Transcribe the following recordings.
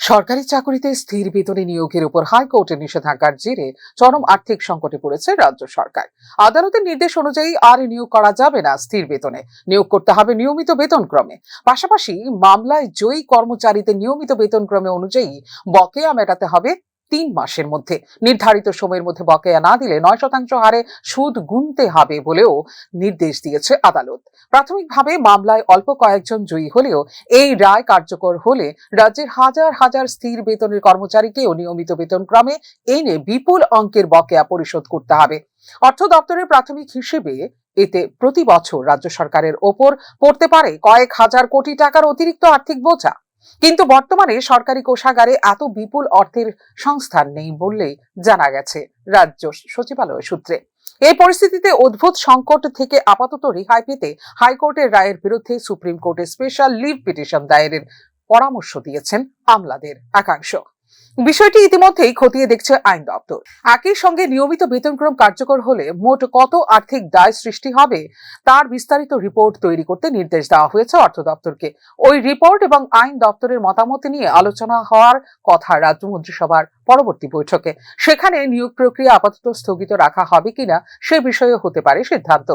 সরকারি চাকরিতে স্থির বেতনে নিয়োগের উপর হাইকোর্টের নিষেধাজ্ঞার জেরে চরম আর্থিক সংকটে পড়েছে রাজ্য সরকার। আদালতের নির্দেশ অনুযায়ী আর নিয়োগ করা যাবে না স্থির বেতনে, নিয়োগ করতে হবে নিয়মিত বেতনক্রমে। পাশাপাশি মামলায় জয়ী কর্মচারীদের নিয়মিত বেতনক্রমে অনুযায়ী বকেয়া মেটাতে হবে 3 মাসের মধ্যে। নির্ধারিত সময়ের মধ্যে বকেয়া না দিলে 9% হারে সুদ গুনতে হবে বলেও নির্দেশ দিয়েছে আদালত। প্রাথমিকভাবে মামলায় অল্প কয়েকজন জয়ী হলেও এই রায় কার্যকর হলে রাজ্যের হাজার হাজার স্থির বেতনের কর্মচারীকেও নিয়মিত বেতনক্রমে এনে বিপুল অঙ্কের বকেয়া পরিশোধ করতে হবে। অর্থ দপ্তরের প্রাথমিক হিসেবে এতে প্রতি বছর রাজ্য সরকারের ওপর পড়তে পারে কয়েক হাজার কোটি টাকার অতিরিক্ত আর্থিক বোঝা। কিন্তু বর্তমানে সরকারি কোষাগারে এত বিপুল অর্থের সংস্থান নেই বললেই জানা গেছে রাজ্য সচিবালয় সূত্রে। এই পরিস্থিতিতে অদ্ভুত সংকট থেকে আপাতত রেহাই পেতে হাইকোর্টের রায়ের বিরুদ্ধে সুপ্রিম কোর্টে স্পেশাল লিভ পিটিশন দায়েরের পরামর্শ দিয়েছেন আমলাদের একাংশ। বিষয়টি ইতিমধ্যেই খতিয়ে দেখছে আইন দপ্তর। একই সঙ্গে নিয়মিত বেতনক্রম কার্যকর হলে মোট কত আর্থিক দায় সৃষ্টি হবে তার বিস্তারিত রিপোর্ট তৈরি করতে নির্দেশ দেওয়া হয়েছে অর্থ দপ্তরকে। ওই রিপোর্ট এবং আইন দপ্তরের মতামত নিয়ে আলোচনা হওয়ার কথা রাজ্য মন্ত্রিসভার পরবর্তী বৈঠকে। সেখানে নিয়োগ প্রক্রিয়া আপাতত স্থগিত রাখা হবে কিনা সে বিষয়ে হতে পারে সিদ্ধান্ত।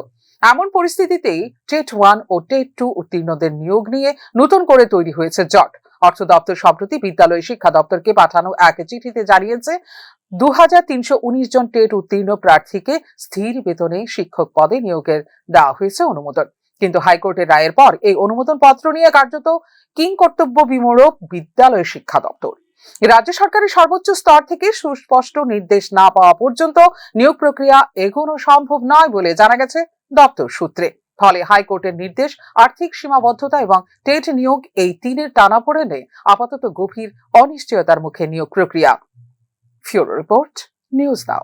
এমন পরিস্থিতিতেই টেট 1 ও টেট 2 উত্তীর্ণদের নিয়োগ নিয়ে নতুন করে তৈরি হয়েছে জট। অর্থ দপ্তর সম্প্রতি বিদ্যালয় শিক্ষা দপ্তরকে পাঠানো এক চিঠিতে জানিয়েছে 2319 জন টেট উত্তীর্ণ প্রার্থীকে স্থির বেতনে শিক্ষক পদে নিয়োগের দেওয়া হয়েছে অনুমোদন। কিন্তু হাইকোর্টের রায়ের পর এই অনুমোদন পত্র নিয়ে কার্যত কিংকর্তব্য বিমূঢ় বিদ্যালয় শিক্ষা দপ্তর। রাজ্য সরকারের সর্বোচ্চ স্তর থেকে সুস্পষ্ট নির্দেশ না পাওয়া পর্যন্ত নিয়োগ প্রক্রিয়া এগোনো সম্ভব নয় বলে জানা গেছে দপ্তর সূত্রে। ফলে হাইকোর্টের নির্দেশ, আর্থিক সীমাবদ্ধতা এবং টেট নিয়োগ এই তিনের টানাপোড়েনে আপাতত গভীর অনিশ্চয়তার মুখে নিয়োগ প্রক্রিয়া। ফিউরো রিপোর্ট, নিউজ নাও।